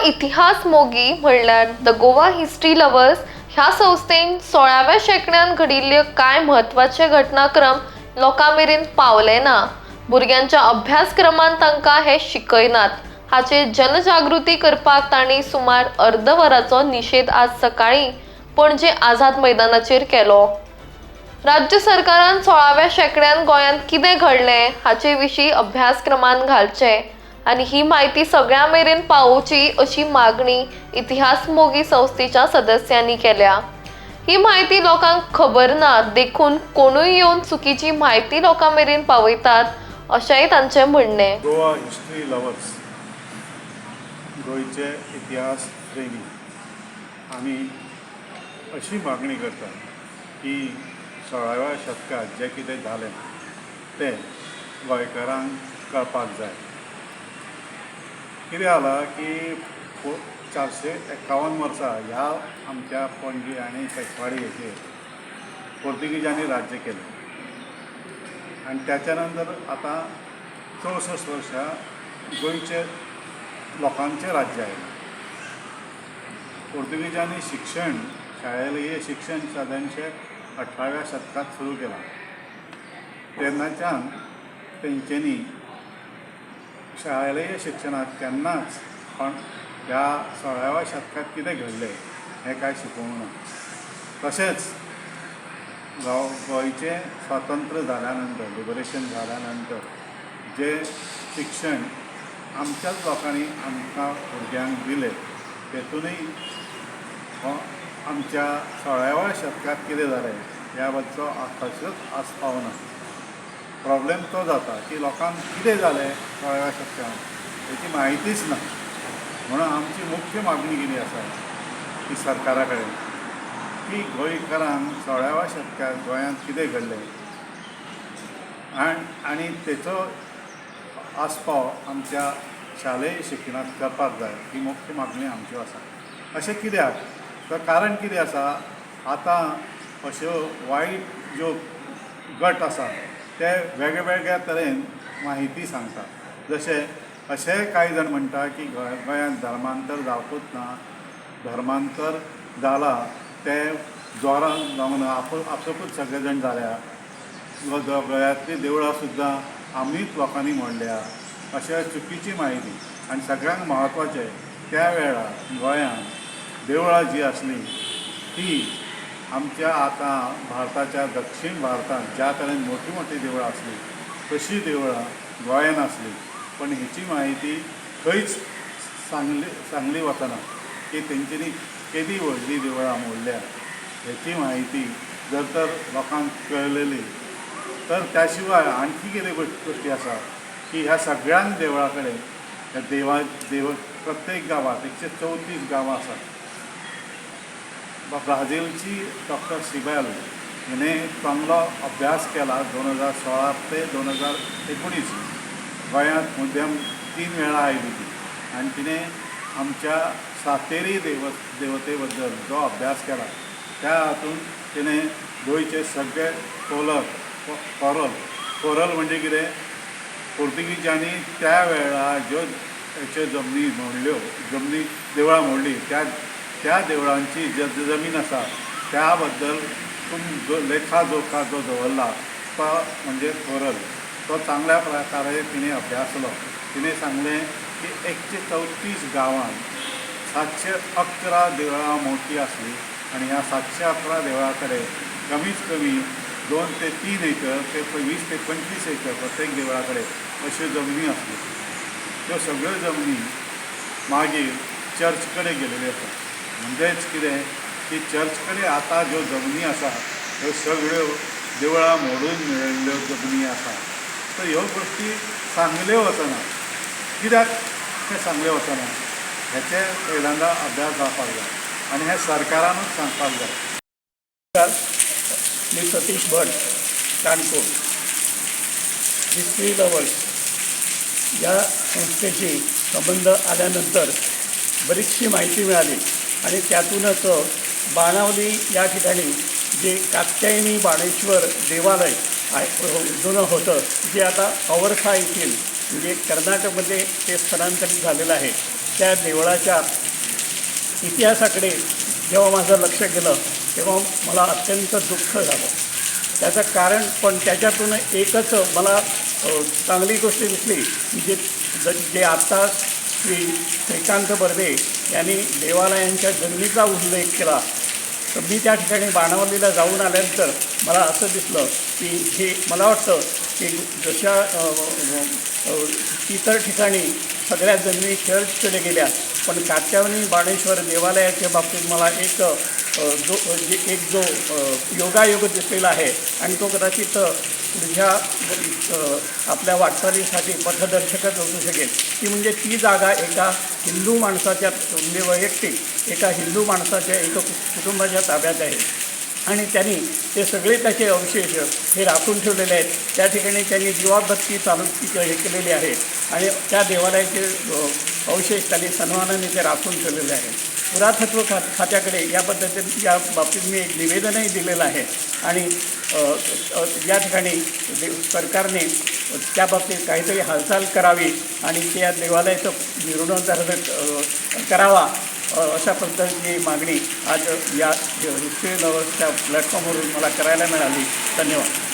इतिहास मोगी म्हणल्यार द गोवा हिस्ट्री लवर्स ह्या संस्थेन 16व्या शेंकड्यान घडिल्ले कांय म्हत्वाचे घटनाक्रम लोकां मेरेन पावले ना। भुरग्यांच्या अभ्यासक्रमान तांकां हे शिकयनात। हाचेर जनजागृती करपाक तांणी सुमार अर्द वराचो निशेध आज सकाळी पणजे आझाद मैदानाचेर केलो। राज्य सरकारान 16व्या शेंकड्यान गोंयांत कितें घडलें हाचे विशीं अभ्यासक्रमान घालचे आनी ही माहिती सगळ्यां मेरेन पावोवची अशी मागणी इतिहास मोगी संस्थेच्या सदस्यांनी केल्या। ही माहिती लोकांक खबर ना देखून कोणूय येवन चुकीची माहिती लोकां मेरेन पावयतात अशेंय तांचें म्हणणें। गोवा हिस्ट्री लवर्स गोंयचे इतिहास प्रेमी आमी अशी मागणी करता की 16व्या शतकात जें कितें जालें तें गोंयकारांक कळपाक जाय। कितें जालां की 451 वर्सां ह्या आमच्या पणजी आनी पेशवाडी हेचेर पोर्तुगीजांनी राज्य केलें आनी त्याच्या नंतर आतां 64 वर्सां गोंयचे लोकांचें राज्य आयलें। पोर्तुगीजांनी शिक्षण शाळेलें शिक्षण सादारणशें 18व्या शतकात सुरू केलां। तेन्नाच्यान तेंच्यांनी शाळेय शिक्षणात केन्नाच पण ह्या 16व्या शतकात कितें घडलें हें कांय शिकोवंक ना। तशेंच गोंयचें स्वातंत्र्य जाल्या नंतर लिबरेशन जाल्या नंतर जें शिक्षण आमच्याच लोकांनी आमकां भुरग्यांक दिलें तेतूनय आमच्या 16व्या शतकात कितें जालें ह्या बद्दल कशेंच आस्पाव ना। प्रॉब्लेम तो जाता की लोकांक कितें जालें 16व्या शतकांत हेची म्हायतीच ना। म्हणून आमची मुख्य मागणी कितें आसा की सरकारा कडेन की गोंयकारांक 16व्या शतकात गोंयांत कितें घडलें आनी तेचो आस्पाव आमच्या शालेय शिक्षणांत करपाक जाय ही मुख्य मागणी आमची आसा। अशें कित्याक तर कारण कितें आसा आतां अश्यो वायट ज्यो गट आसा ते वेगळ्या तरेन माहिती सांगतात। जशें अशेंय कांय जाण म्हणटा की गोंयांत धर्मांतर जावपूच ना, धर्मांतर जाला तें जोरान जावंक ना, आपसूकच सगळे जाण जाल्या, गोंयांतलीं देवळां सुद्दां आमीच लोकांनी मोडल्या अशें चुकीची म्हायती। आनी सगळ्यांक म्हत्वाचें त्या वेळार गोंयांत देवळां जीं आसलीं ती आमच्या आतां भारताच्या दक्षिण भारतांत ज्या तरेन मोठी मोठी देवळां आसलीं तशीं देवळां गोंयांत आसलीं पण हेची म्हायती खंयच सांगली वचना की तेंच्यांनी केदी व्हडलीं देवळां मोडल्या हेची म्हायती जर तर लोकांक कळलेली तर त्या शिवाय आणखी कितें गोश्टी आसा की ह्या सगळ्यांक देवळां कडेन ह्या देव प्रत्येक गांवांत 134 गांवां आसात। ब्राझीलची डॉक्टर सिबेल हिणें चांगलो अभ्यास केला 2016 ते 2019 गोंयांत मुद्दम 3 वेळा आयली ती आनी तिणें आमच्या सातेरी देवते बद्दल जो अभ्यास केला त्या हातूंत तिणें गोंयचे सगळे कोरल म्हणजे कितें पोर्तुगीजांनी त्या वेळार ज्यो जमनी मोडल्यो देवळां मोडली त्या देवळांची जमीन आसा त्या बद्दल लेखा जोखा जो दवरला तो म्हणजे कोरल तो चांगल्या प्रकारे तिणें अभ्यासलो। तिणें सांगलें की 134 गांवांत 711 देवळां मोठी आसलीं आनी ह्या 711 देवळां कडेन कमीत कमी 2 ते 3 एकर ते 20 ते 25 एकर प्रत्येक देवळा कडेन अश्यो जमनी आसल्यो। त्यो सगळ्यो जमनी मागीर चर्च कडेन गेलेल्यो आसा। म्हणजेच कितें की चर्च कडेन आतां ज्यो जमनी आसा ह्यो सगळ्यो देवळां मोडून मेळिल्ल्यो जमनी आसा। तर ह्यो गोश्टी सांगल्यो वचना। कित्याक ते सांगल्यो वचना हेचे पहिल्यांदा अभ्यास जावपाक जाय आनी हें सरकारानूच सांगपाक जाय। मी सतीश भट काणकोण हिस्ट्री लवर्स या संस्थेशी संबंध आल्यानंतर बरीचशी माहिती मिळाली आणि त्यातूनच बाणावली या ठिकाणी जे कात्यायनी बाणेश्वर देवालय जुनं होतं जे आता औरसा येथील म्हणजे कर्नाटकमध्ये ते स्थलांतरित झालेलं आहे त्या देवळाच्या इतिहासाकडे जेव्हा माझं लक्ष गेलं तेव्हा मला अत्यंत दुःख झालं. त्याचं कारण पण त्याच्यातून एकच मला चांगली गोष्ट दिसली की जे आत्ता श्रीकांत बर्वे यांनी देवालयांच्या जमिनीचा उल्लेख केला. तर मी त्या ठिकाणी बाणावलीला जाऊन आल्यानंतर मला असं दिसलं की हे मला वाटतं की जशा इतर ठिकाणी सगळ्या जमिनी शेअर केल्या गेल्या, पण कात्यावनी बाणेश्वर देवालयाच्या बाबतीत मला जो योगायोग दिसलेला आहे आणि तो कदाचित पुढच्या आपल्या वाटचालीसाठी पथदर्शकच असू शकेल. ती म्हणजे ती जागा एका हिंदू माणसाच्या म्हणजे वैयक्तिक एका हिंदू माणसाच्या कुटुंबाच्या ताब्यात आहे आणि त्यांनी ते सगळे त्याचे अवशेष हे राखून ठेवलेले आहेत. त्या ठिकाणी त्यांनी दिवाबत्ती चालू हे केलेली आहे आणि त्या देवालयाचे अवशेष त्यांनी सन्मानाने ते राखून ठेवलेले आहे. पुरातत्व खात्याकडे या बाबतीत मी एक निवेदनही दिलेलं आहे आणि या ठिकाणी सरकारने त्या बाबतीत काहीतरी हालचाल करावी आणि त्या देवालयाचं जीर्णोद्धार करावा अशा पद्धतीची मागणी आज या हिस्ट्री लव्हर्सच्या प्लॅटफॉर्मवरून मला करायला मिळाली. धन्यवाद.